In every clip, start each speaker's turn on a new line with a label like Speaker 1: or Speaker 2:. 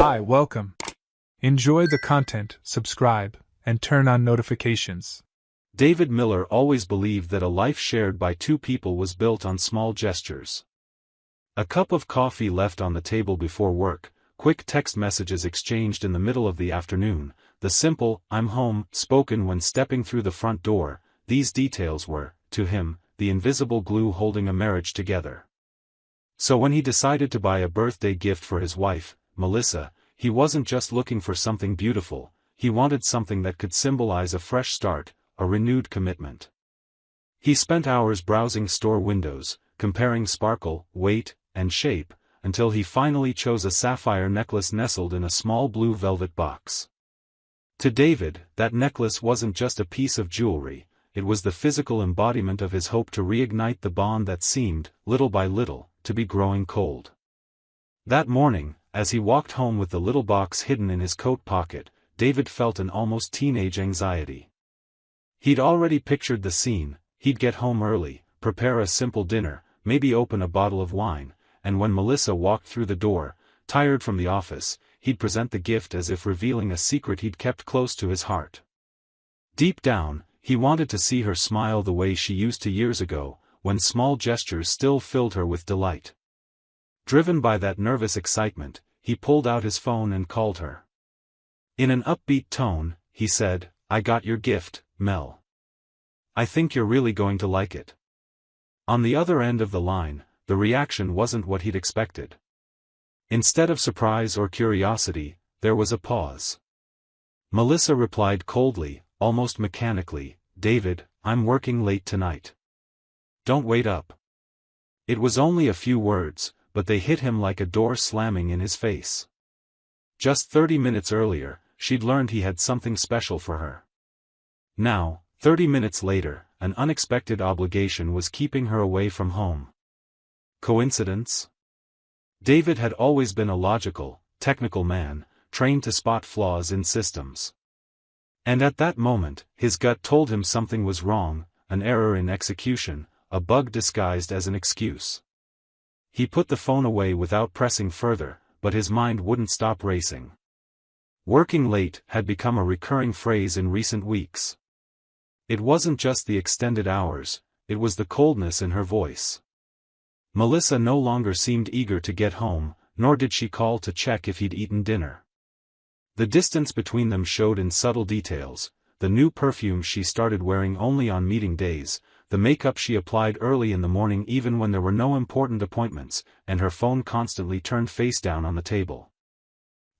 Speaker 1: Hi, welcome. Enjoy the content, subscribe, and turn on notifications.
Speaker 2: David Miller always believed that a life shared by two people was built on small gestures. A cup of coffee left on the table before work, quick text messages exchanged in the middle of the afternoon, the simple, "I'm home," spoken when stepping through the front door, these details were, to him, the invisible glue holding a marriage together. So when he decided to buy a birthday gift for his wife, Melissa, he wasn't just looking for something beautiful, he wanted something that could symbolize a fresh start, a renewed commitment. He spent hours browsing store windows, comparing sparkle, weight, and shape, until he finally chose a sapphire necklace nestled in a small blue velvet box. To David, that necklace wasn't just a piece of jewelry, it was the physical embodiment of his hope to reignite the bond that seemed, little by little, to be growing cold. That morning, as he walked home with the little box hidden in his coat pocket, David felt an almost teenage anxiety. He'd already pictured the scene: he'd get home early, prepare a simple dinner, maybe open a bottle of wine, and when Melissa walked through the door, tired from the office, he'd present the gift as if revealing a secret he'd kept close to his heart. Deep down, he wanted to see her smile the way she used to years ago, when small gestures still filled her with delight. Driven by that nervous excitement, he pulled out his phone and called her. In an upbeat tone, he said, "I got your gift, Mel. I think you're really going to like it." On the other end of the line, the reaction wasn't what he'd expected. Instead of surprise or curiosity, there was a pause. Melissa replied coldly, almost mechanically, "David, I'm working late tonight. Don't wait up." It was only a few words, but they hit him like a door slamming in his face. Just 30 minutes earlier, she'd learned he had something special for her. Now, 30 minutes later, an unexpected obligation was keeping her away from home. Coincidence? David had always been a logical, technical man, trained to spot flaws in systems. And at that moment, his gut told him something was wrong, an error in execution, a bug disguised as an excuse. He put the phone away without pressing further, but his mind wouldn't stop racing. Working late had become a recurring phrase in recent weeks. It wasn't just the extended hours, it was the coldness in her voice. Melissa no longer seemed eager to get home, nor did she call to check if he'd eaten dinner. The distance between them showed in subtle details: the new perfume she started wearing only on meeting days, the makeup she applied early in the morning even when there were no important appointments, and her phone constantly turned face down on the table.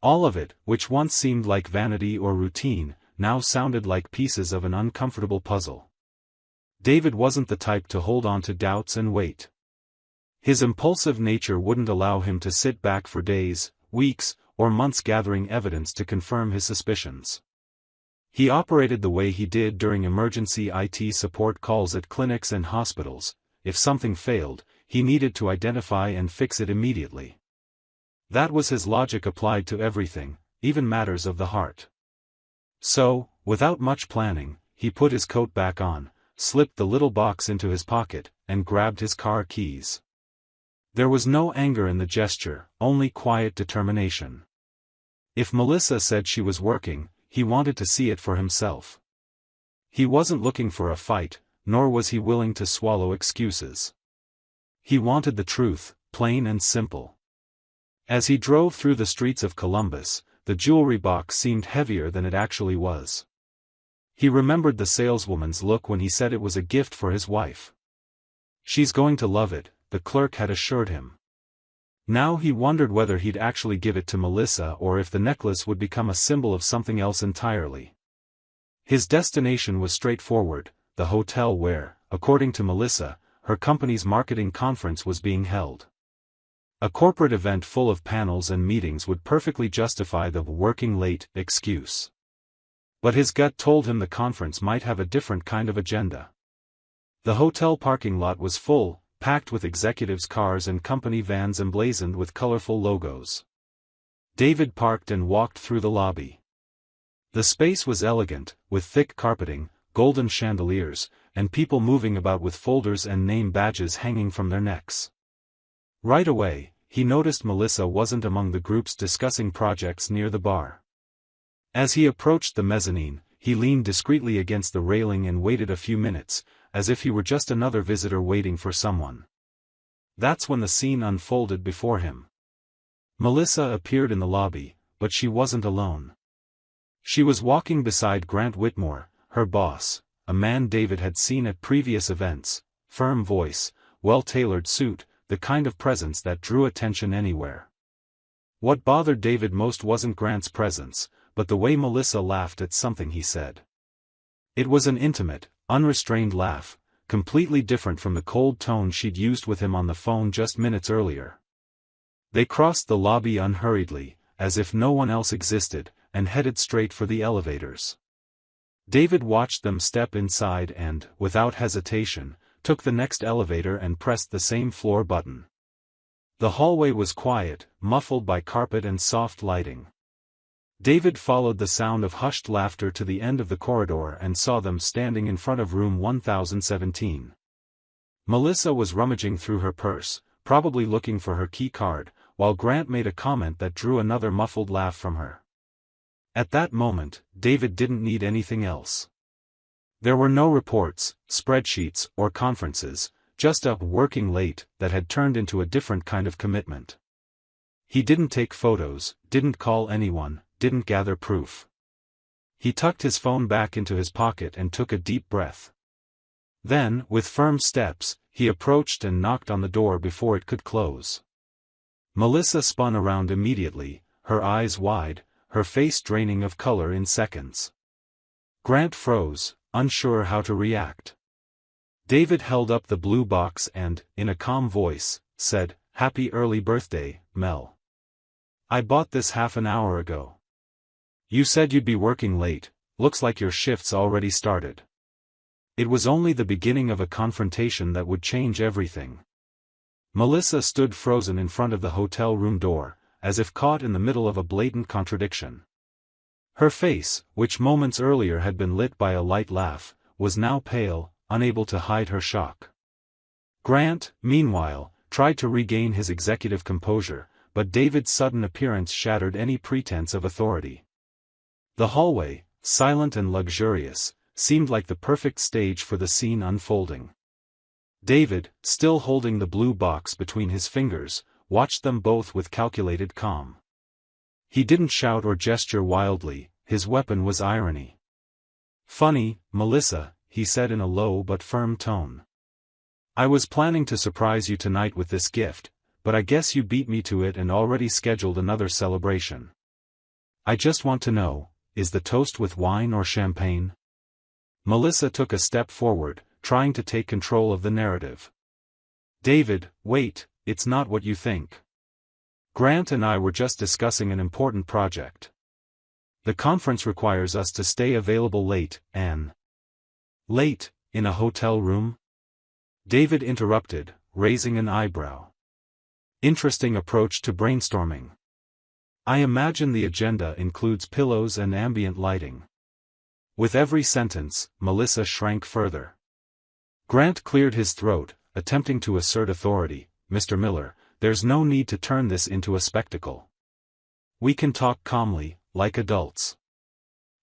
Speaker 2: All of it, which once seemed like vanity or routine, now sounded like pieces of an uncomfortable puzzle. David wasn't the type to hold on to doubts and wait. His impulsive nature wouldn't allow him to sit back for days, weeks, or months gathering evidence to confirm his suspicions. He operated the way he did during emergency IT support calls at clinics and hospitals: if something failed, he needed to identify and fix it immediately. That was his logic applied to everything, even matters of the heart. So, without much planning, he put his coat back on, slipped the little box into his pocket, and grabbed his car keys. There was no anger in the gesture, only quiet determination. If Melissa said she was working, he wanted to see it for himself. He wasn't looking for a fight, nor was he willing to swallow excuses. He wanted the truth, plain and simple. As he drove through the streets of Columbus, the jewelry box seemed heavier than it actually was. He remembered the saleswoman's look when he said it was a gift for his wife. "She's going to love it," the clerk had assured him. Now he wondered whether he'd actually give it to Melissa or if the necklace would become a symbol of something else entirely. His destination was straightforward: the hotel where, according to Melissa, her company's marketing conference was being held. A corporate event full of panels and meetings would perfectly justify the "working late" excuse. But his gut told him the conference might have a different kind of agenda. The hotel parking lot was full, packed with executives' cars and company vans emblazoned with colorful logos. David parked and walked through the lobby. The space was elegant, with thick carpeting, golden chandeliers, and people moving about with folders and name badges hanging from their necks. Right away, he noticed Melissa wasn't among the groups discussing projects near the bar. As he approached the mezzanine, he leaned discreetly against the railing and waited a few minutes, as if he were just another visitor waiting for someone. That's when the scene unfolded before him. Melissa appeared in the lobby, but she wasn't alone. She was walking beside Grant Whitmore, her boss, a man David had seen at previous events, firm voice, well-tailored suit, the kind of presence that drew attention anywhere. What bothered David most wasn't Grant's presence, but the way Melissa laughed at something he said. It was an intimate, unrestrained laugh, completely different from the cold tone she'd used with him on the phone just minutes earlier. They crossed the lobby unhurriedly, as if no one else existed, and headed straight for the elevators. David watched them step inside and, without hesitation, took the next elevator and pressed the same floor button. The hallway was quiet, muffled by carpet and soft lighting. David followed the sound of hushed laughter to the end of the corridor and saw them standing in front of room 1017. Melissa was rummaging through her purse, probably looking for her key card, while Grant made a comment that drew another muffled laugh from her. At that moment, David didn't need anything else. There were no reports, spreadsheets, or conferences, just a working late that had turned into a different kind of commitment. He didn't take photos, didn't call anyone, didn't gather proof. He tucked his phone back into his pocket and took a deep breath. Then, with firm steps, he approached and knocked on the door before it could close. Melissa spun around immediately, her eyes wide, her face draining of color in seconds. Grant froze, unsure how to react. David held up the blue box and, in a calm voice, said, "Happy early birthday, Mel. I bought this half an hour ago. You said you'd be working late, looks like your shift's already started." It was only the beginning of a confrontation that would change everything. Melissa stood frozen in front of the hotel room door, as if caught in the middle of a blatant contradiction. Her face, which moments earlier had been lit by a light laugh, was now pale, unable to hide her shock. Grant, meanwhile, tried to regain his executive composure, but David's sudden appearance shattered any pretense of authority. The hallway, silent and luxurious, seemed like the perfect stage for the scene unfolding. David, still holding the blue box between his fingers, watched them both with calculated calm. He didn't shout or gesture wildly, his weapon was irony. "Funny, Melissa," he said in a low but firm tone. "I was planning to surprise you tonight with this gift, but I guess you beat me to it and already scheduled another celebration. I just want to know, is the toast with wine or champagne?" Melissa took a step forward, trying to take control of the narrative. "David, wait, it's not what you think. Grant and I were just discussing an important project. The conference requires us to stay available late, Anne." "Late, in a hotel room?" David interrupted, raising an eyebrow. "Interesting approach to brainstorming. I imagine the agenda includes pillows and ambient lighting." With every sentence, Melissa shrank further. Grant cleared his throat, attempting to assert authority. "Mr. Miller, there's no need to turn this into a spectacle. We can talk calmly, like adults."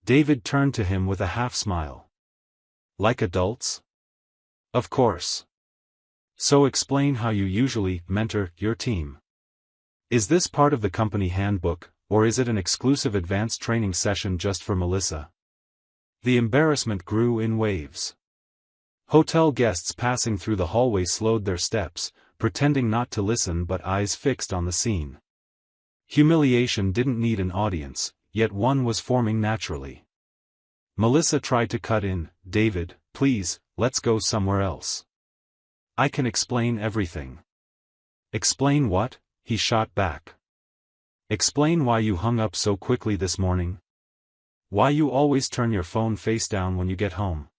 Speaker 2: David turned to him with a half-smile. "Like adults? Of course. So explain how you usually mentor your team. Is this part of the company handbook, or is it an exclusive advanced training session just for Melissa?" The embarrassment grew in waves. Hotel guests passing through the hallway slowed their steps, pretending not to listen but eyes fixed on the scene. Humiliation didn't need an audience, yet one was forming naturally. Melissa tried to cut in. "David, please, let's go somewhere else. I can explain everything." "Explain what?" he shot back. "Explain why you hung up so quickly this morning. Why you always turn your phone face down when you get home.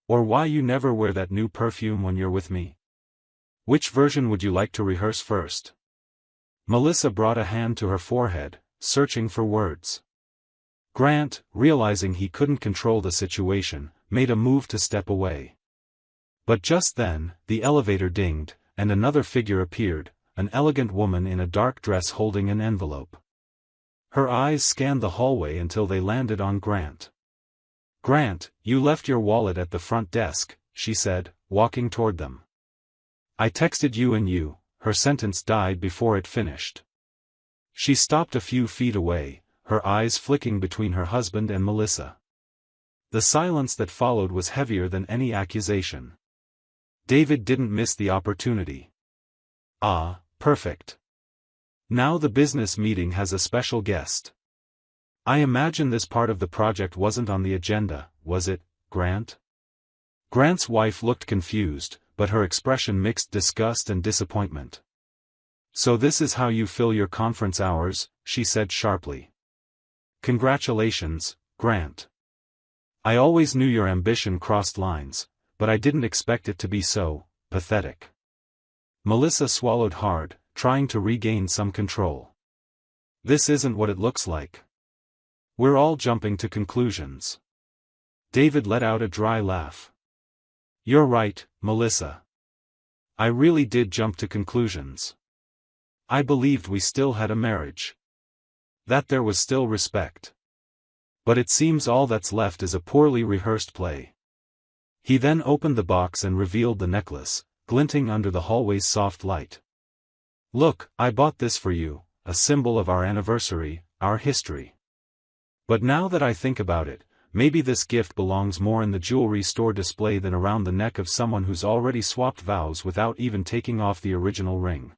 Speaker 2: Or why you never wear that new perfume when you're with me. Which version would you like to rehearse first?" Melissa brought a hand to her forehead, searching for words. Grant, realizing he couldn't control the situation, made a move to step away. But just then, the elevator dinged, and another figure appeared, an elegant woman in a dark dress holding an envelope. Her eyes scanned the hallway until they landed on Grant. "Grant, you left your wallet at the front desk," she said, walking toward them. "I texted you and you." Her sentence died before it finished. She stopped a few feet away, her eyes flicking between her husband and Melissa. The silence that followed was heavier than any accusation. David didn't miss the opportunity. "Ah, perfect. Now the business meeting has a special guest. I imagine this part of the project wasn't on the agenda, was it, Grant?" Grant's wife looked confused, but her expression mixed disgust and disappointment. "So this is how you fill your conference hours," she said sharply. "Congratulations, Grant. I always knew your ambition crossed lines, but I didn't expect it to be so pathetic." Melissa swallowed hard, trying to regain some control. "This isn't what it looks like. We're all jumping to conclusions." David let out a dry laugh. "You're right, Melissa. I really did jump to conclusions. I believed we still had a marriage. That there was still respect. But it seems all that's left is a poorly rehearsed play." He then opened the box and revealed the necklace, glinting under the hallway's soft light. "Look, I bought this for you, a symbol of our anniversary, our history. But now that I think about it, maybe this gift belongs more in the jewelry store display than around the neck of someone who's already swapped vows without even taking off the original ring."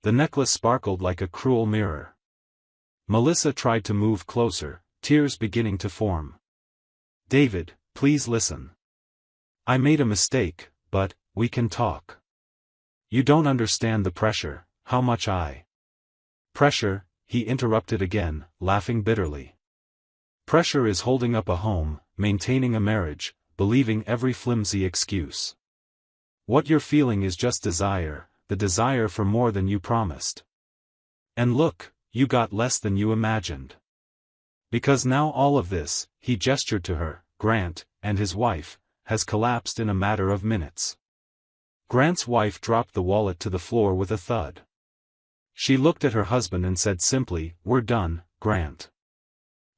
Speaker 2: The necklace sparkled like a cruel mirror. Melissa tried to move closer, tears beginning to form. "David, please listen. I made a mistake, but we can talk. You don't understand the pressure, how much Pressure," he interrupted again, laughing bitterly. "Pressure is holding up a home, maintaining a marriage, believing every flimsy excuse. What you're feeling is just desire, the desire for more than you promised. And look, you got less than you imagined. Because now all of this," he gestured to her, Grant, and his wife, "has collapsed in a matter of minutes." Grant's wife dropped the wallet to the floor with a thud. She looked at her husband and said simply, "We're done, Grant.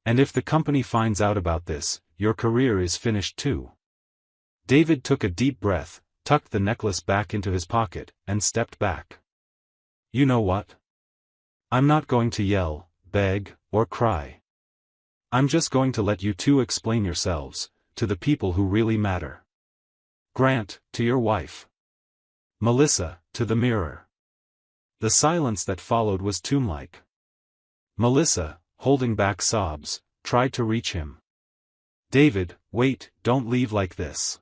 Speaker 2: And if the company finds out about this, your career is finished too." David took a deep breath, tucked the necklace back into his pocket, and stepped back. "You know what? I'm not going to yell, beg, or cry. I'm just going to let you two explain yourselves, to the people who really matter. Grant, to your wife. Melissa, to the mirror." The silence that followed was tomb-like. Melissa, holding back sobs, tried to reach him. "David, wait, don't leave like this.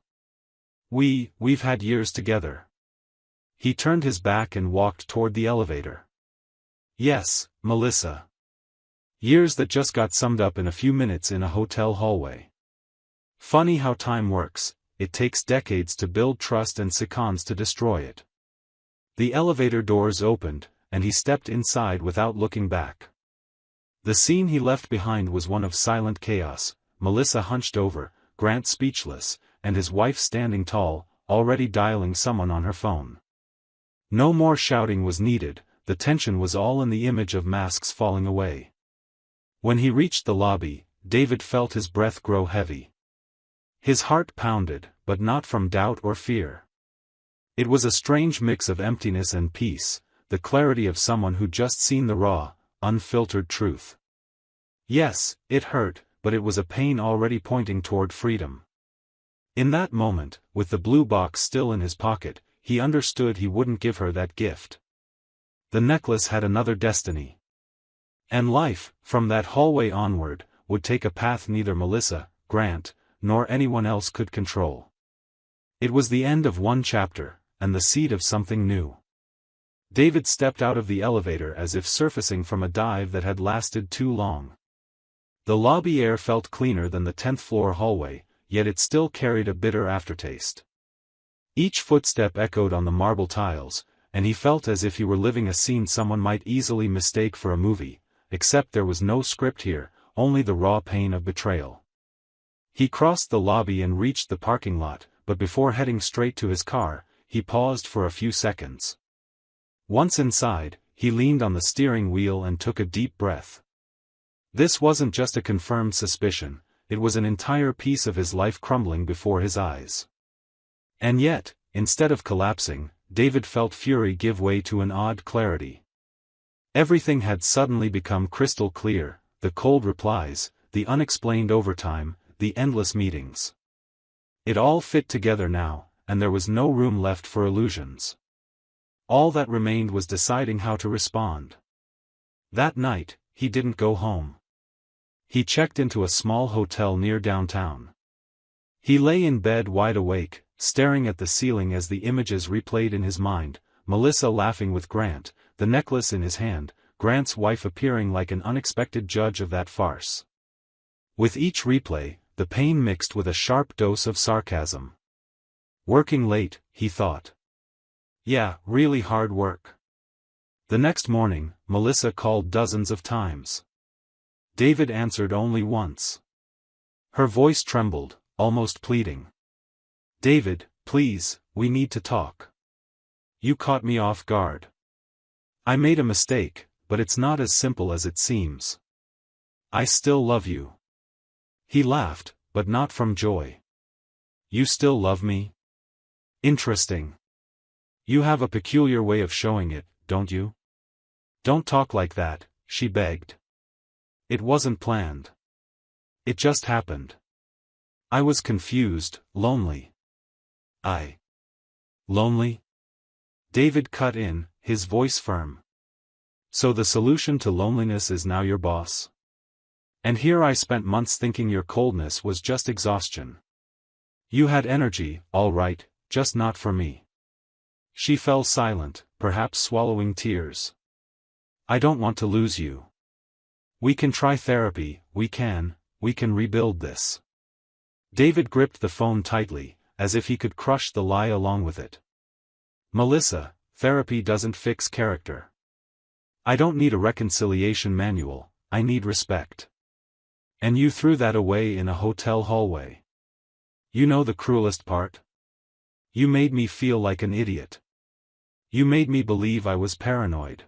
Speaker 2: We've had years together." He turned his back and walked toward the elevator. "Yes, Melissa. Years that just got summed up in a few minutes in a hotel hallway. Funny how time works, it takes decades to build trust and seconds to destroy it." The elevator doors opened, and he stepped inside without looking back. The scene he left behind was one of silent chaos, Melissa hunched over, Grant speechless, and his wife standing tall, already dialing someone on her phone. No more shouting was needed, the tension was all in the image of masks falling away. When he reached the lobby, David felt his breath grow heavy. His heart pounded, but not from doubt or fear. It was a strange mix of emptiness and peace, the clarity of someone who'd just seen the raw, unfiltered truth. Yes, it hurt, but it was a pain already pointing toward freedom. In that moment, with the blue box still in his pocket, he understood he wouldn't give her that gift. The necklace had another destiny. And life, from that hallway onward, would take a path neither Melissa, Grant, nor anyone else could control. It was the end of one chapter, and the seed of something new. David stepped out of the elevator as if surfacing from a dive that had lasted too long. The lobby air felt cleaner than the 10th floor hallway, yet it still carried a bitter aftertaste. Each footstep echoed on the marble tiles, and he felt as if he were living a scene someone might easily mistake for a movie, except there was no script here, only the raw pain of betrayal. He crossed the lobby and reached the parking lot, but before heading straight to his car, he paused for a few seconds. Once inside, he leaned on the steering wheel and took a deep breath. This wasn't just a confirmed suspicion, it was an entire piece of his life crumbling before his eyes. And yet, instead of collapsing, David felt fury give way to an odd clarity. Everything had suddenly become crystal clear, the cold replies, the unexplained overtime, the endless meetings. It all fit together now, and there was no room left for illusions. All that remained was deciding how to respond. That night, he didn't go home. He checked into a small hotel near downtown. He lay in bed wide awake, staring at the ceiling as the images replayed in his mind, Melissa laughing with Grant, the necklace in his hand, Grant's wife appearing like an unexpected judge of that farce. With each replay, the pain mixed with a sharp dose of sarcasm. Working late, he thought. Yeah, really hard work. The next morning, Melissa called dozens of times. David answered only once. Her voice trembled, almost pleading. David, please, we need to talk. You caught me off guard. I made a mistake, but it's not as simple as it seems. I still love you. He laughed, but not from joy. You still love me? Interesting. You have a peculiar way of showing it, don't you? Don't talk like that, she begged. It wasn't planned. It just happened. I was confused, lonely. Lonely? David cut in, his voice firm. So the solution to loneliness is now your boss? And here I spent months thinking your coldness was just exhaustion. You had energy, all right, just not for me. She fell silent, perhaps swallowing tears. I don't want to lose you. We can try therapy, we can rebuild this. David gripped the phone tightly, as if he could crush the lie along with it. Melissa, therapy doesn't fix character. I don't need a reconciliation manual, I need respect. And you threw that away in a hotel hallway. You know the cruelest part? You made me feel like an idiot. You made me believe I was paranoid.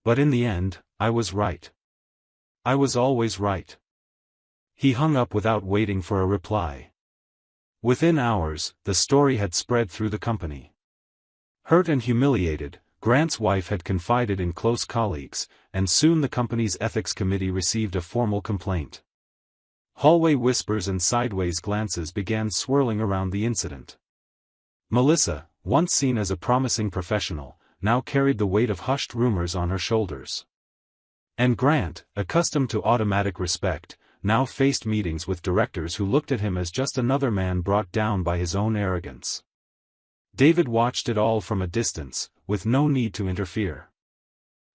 Speaker 2: But in the end, I was right. I was always right. He hung up without waiting for a reply. Within hours, the story had spread through the company. Hurt and humiliated, Grant's wife had confided in close colleagues, and soon the company's ethics committee received a formal complaint. Hallway whispers and sideways glances began swirling around the incident. Melissa, once seen as a promising professional, now carried the weight of hushed rumors on her shoulders. And Grant, accustomed to automatic respect, now faced meetings with directors who looked at him as just another man brought down by his own arrogance. David watched it all from a distance, with no need to interfere.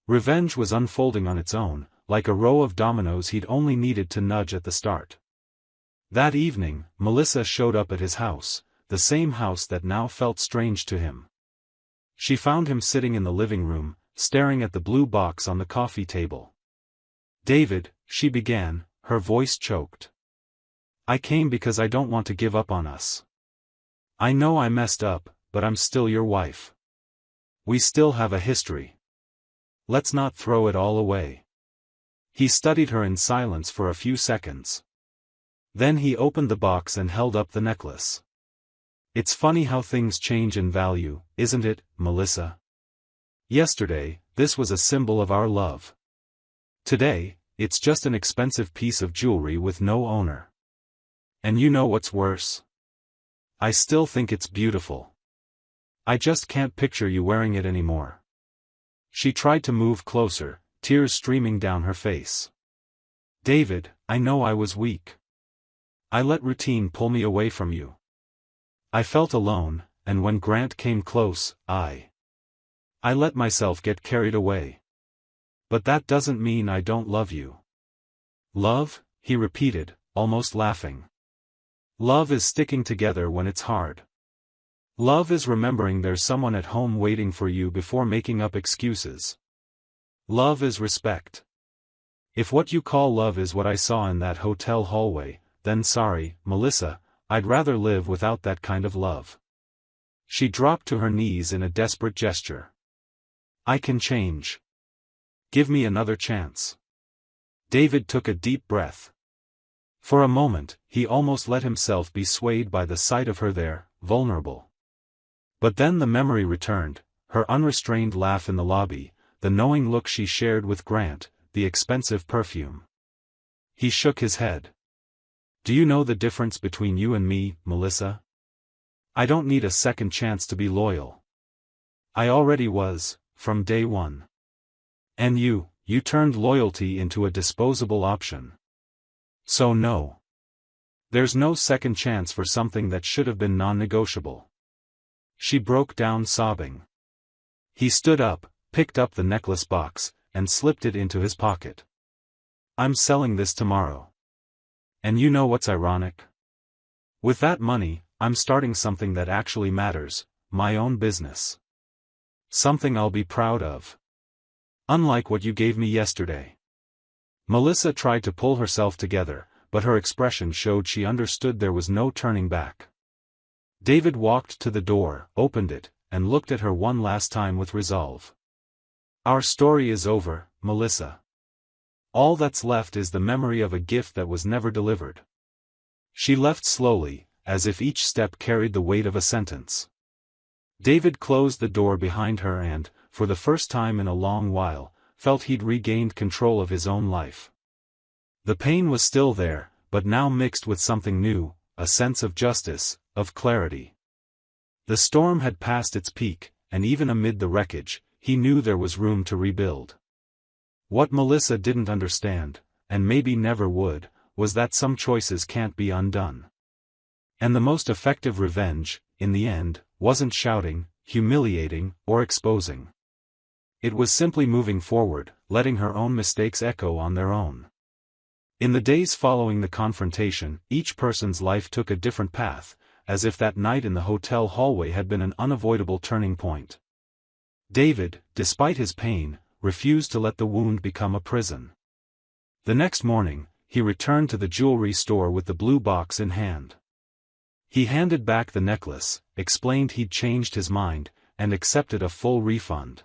Speaker 2: Revenge was unfolding on its own, like a row of dominoes he'd only needed to nudge at the start. That evening, Melissa showed up at his house, the same house that now felt strange to him. She found him sitting in the living room, staring at the blue box on the coffee table. David, she began, her voice choked. I came because I don't want to give up on us. I know I messed up, but I'm still your wife. We still have a history. Let's not throw it all away. He studied her in silence for a few seconds. Then he opened the box and held up the necklace. It's funny how things change in value, isn't it, Melissa? Yesterday, this was a symbol of our love. Today, it's just an expensive piece of jewelry with no owner. And you know what's worse? I still think it's beautiful. I just can't picture you wearing it anymore. She tried to move closer, tears streaming down her face. David, I know I was weak. I let routine pull me away from you. I felt alone, and when Grant came close, I let myself get carried away. But that doesn't mean I don't love you. Love, he repeated, almost laughing. Love is sticking together when it's hard. Love is remembering there's someone at home waiting for you before making up excuses. Love is respect. If what you call love is what I saw in that hotel hallway, then sorry, Melissa, I'd rather live without that kind of love. She dropped to her knees in a desperate gesture. I can change. Give me another chance. David took a deep breath. For a moment, he almost let himself be swayed by the sight of her there, vulnerable. But then the memory returned, her unrestrained laugh in the lobby, the knowing look she shared with Grant, the expensive perfume. He shook his head. Do you know the difference between you and me, Melissa? I don't need a second chance to be loyal. I already was, from day one. And you turned loyalty into a disposable option. So no. There's no second chance for something that should have been non-negotiable. She broke down sobbing. He stood up, picked up the necklace box, and slipped it into his pocket. I'm selling this tomorrow. And you know what's ironic? With that money, I'm starting something that actually matters, my own business. Something I'll be proud of. Unlike what you gave me yesterday. Melissa tried to pull herself together, but her expression showed she understood there was no turning back. David walked to the door, opened it, and looked at her one last time with resolve. Our story is over, Melissa. All that's left is the memory of a gift that was never delivered. She left slowly, as if each step carried the weight of a sentence. David closed the door behind her and, for the first time in a long while, felt he'd regained control of his own life. The pain was still there, but now mixed with something new, a sense of justice, of clarity. The storm had passed its peak, and even amid the wreckage, he knew there was room to rebuild. What Melissa didn't understand, and maybe never would, was that some choices can't be undone. And the most effective revenge, in the end, wasn't shouting, humiliating, or exposing. It was simply moving forward, letting her own mistakes echo on their own. In the days following the confrontation, each person's life took a different path, as if that night in the hotel hallway had been an unavoidable turning point. David, despite his pain, refused to let the wound become a prison. The next morning, he returned to the jewelry store with the blue box in hand. He handed back the necklace, explained he'd changed his mind, and accepted a full refund.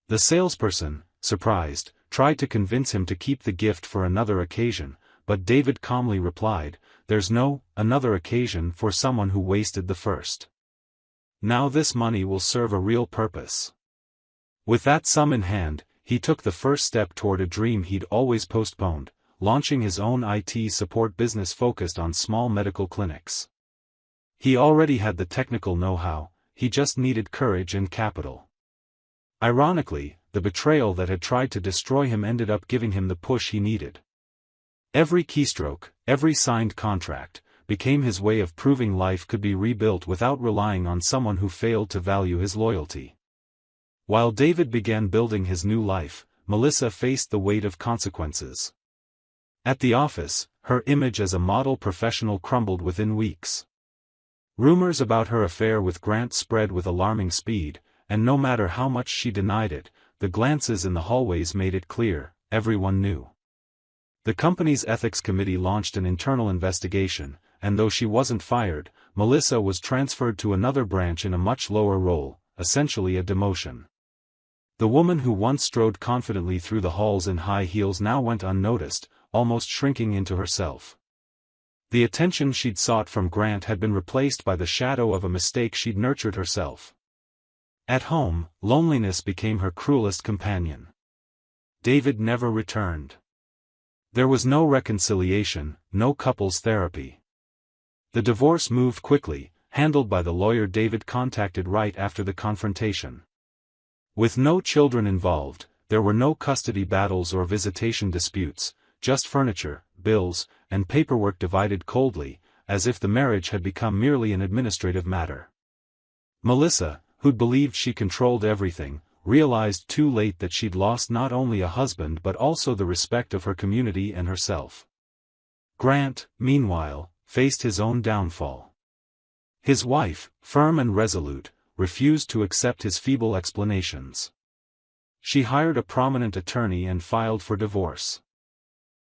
Speaker 2: The salesperson, surprised, tried to convince him to keep the gift for another occasion, but David calmly replied, "There's no another occasion for someone who wasted the first. Now this money will serve a real purpose." With that sum in hand, he took the first step toward a dream he'd always postponed, launching his own IT support business focused on small medical clinics. He already had the technical know-how, he just needed courage and capital. Ironically, the betrayal that had tried to destroy him ended up giving him the push he needed. Every keystroke, every signed contract, became his way of proving life could be rebuilt without relying on someone who failed to value his loyalty. While David began building his new life, Melissa faced the weight of consequences. At the office, her image as a model professional crumbled within weeks. Rumors about her affair with Grant spread with alarming speed, and no matter how much she denied it, the glances in the hallways made it clear, everyone knew. The company's ethics committee launched an internal investigation, and though she wasn't fired, Melissa was transferred to another branch in a much lower role, essentially a demotion. The woman who once strode confidently through the halls in high heels now went unnoticed, almost shrinking into herself. The attention she'd sought from Grant had been replaced by the shadow of a mistake she'd nurtured herself. At home, loneliness became her cruelest companion. David never returned. There was no reconciliation, no couples therapy. The divorce moved quickly, handled by the lawyer David contacted right after the confrontation. With no children involved, there were no custody battles or visitation disputes, just furniture, bills, and paperwork divided coldly, as if the marriage had become merely an administrative matter. Melissa, who'd believed she controlled everything, realized too late that she'd lost not only a husband but also the respect of her community and herself. Grant, meanwhile, faced his own downfall. His wife, firm and resolute, refused to accept his feeble explanations. She hired a prominent attorney and filed for divorce.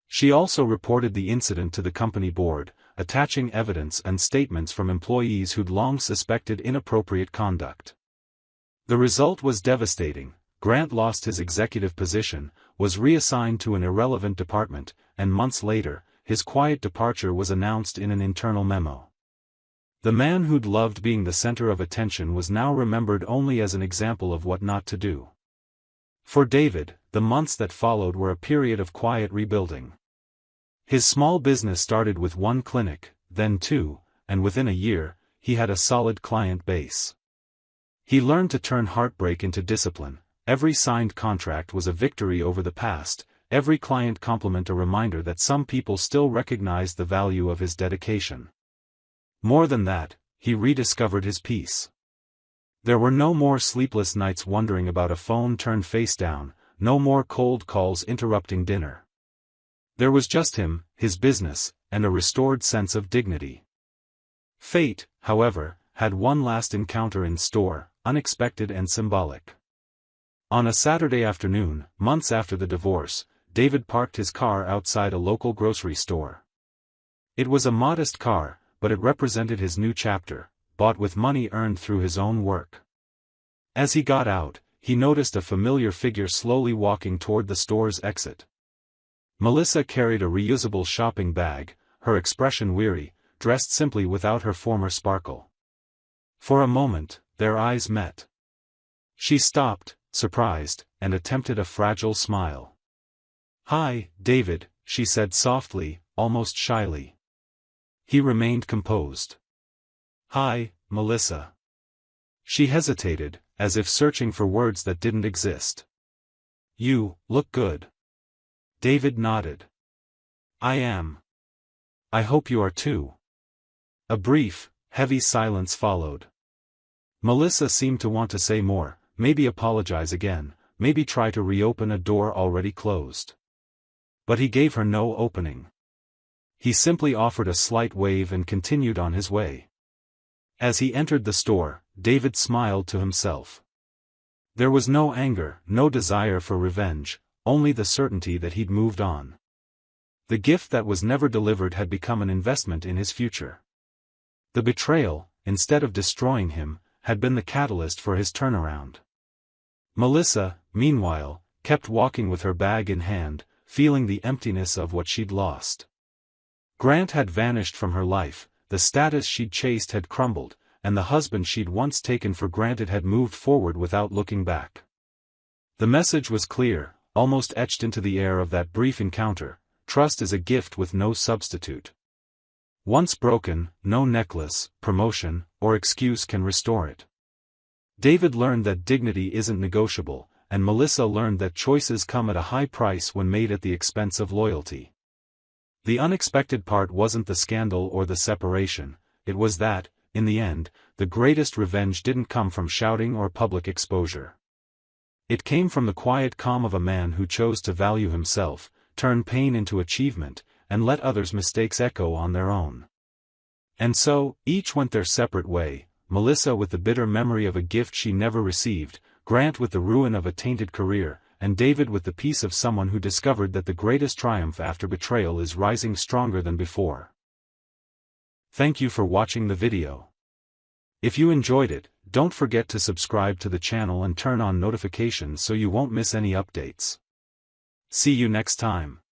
Speaker 2: She also reported the incident to the company board, attaching evidence and statements from employees who'd long suspected inappropriate conduct. The result was devastating. Grant lost his executive position, was reassigned to an irrelevant department, and months later, his quiet departure was announced in an internal memo. The man who'd loved being the center of attention was now remembered only as an example of what not to do. For David, the months that followed were a period of quiet rebuilding. His small business started with 1 clinic, then 2, and within a year, he had a solid client base. He learned to turn heartbreak into discipline. Every signed contract was a victory over the past, every client compliment a reminder that some people still recognized the value of his dedication. More than that, he rediscovered his peace. There were no more sleepless nights wondering about a phone turned face down, no more cold calls interrupting dinner. There was just him, his business, and a restored sense of dignity. Fate, however, had one last encounter in store, unexpected and symbolic. On a Saturday afternoon, months after the divorce, David parked his car outside a local grocery store. It was a modest car, but it represented his new chapter, bought with money earned through his own work. As he got out, he noticed a familiar figure slowly walking toward the store's exit. Melissa carried a reusable shopping bag, her expression weary, dressed simply without her former sparkle. For a moment, their eyes met. She stopped, surprised, and attempted a fragile smile. "Hi, David," she said softly, almost shyly. He remained composed. "Hi, Melissa." She hesitated, as if searching for words that didn't exist. "You look good." David nodded. "I am. I hope you are too." A brief, heavy silence followed. Melissa seemed to want to say more, maybe apologize again, maybe try to reopen a door already closed. But he gave her no opening. He simply offered a slight wave and continued on his way. As he entered the store, David smiled to himself. There was no anger, no desire for revenge, only the certainty that he'd moved on. The gift that was never delivered had become an investment in his future. The betrayal, instead of destroying him, had been the catalyst for his turnaround. Melissa, meanwhile, kept walking with her bag in hand, feeling the emptiness of what she'd lost. Grant had vanished from her life, the status she'd chased had crumbled, and the husband she'd once taken for granted had moved forward without looking back. The message was clear, almost etched into the air of that brief encounter: trust is a gift with no substitute. Once broken, no necklace, promotion, or excuse can restore it. David learned that dignity isn't negotiable, and Melissa learned that choices come at a high price when made at the expense of loyalty. The unexpected part wasn't the scandal or the separation, it was that, in the end, the greatest revenge didn't come from shouting or public exposure. It came from the quiet calm of a man who chose to value himself, turn pain into achievement, and let others' mistakes echo on their own. And so, each went their separate way, Melissa with the bitter memory of a gift she never received, Grant with the ruin of a tainted career, and David with the peace of someone who discovered that the greatest triumph after betrayal is rising stronger than before. Thank you for watching the video. If you enjoyed it, don't forget to subscribe to the channel and turn on notifications so you won't miss any updates. See you next time.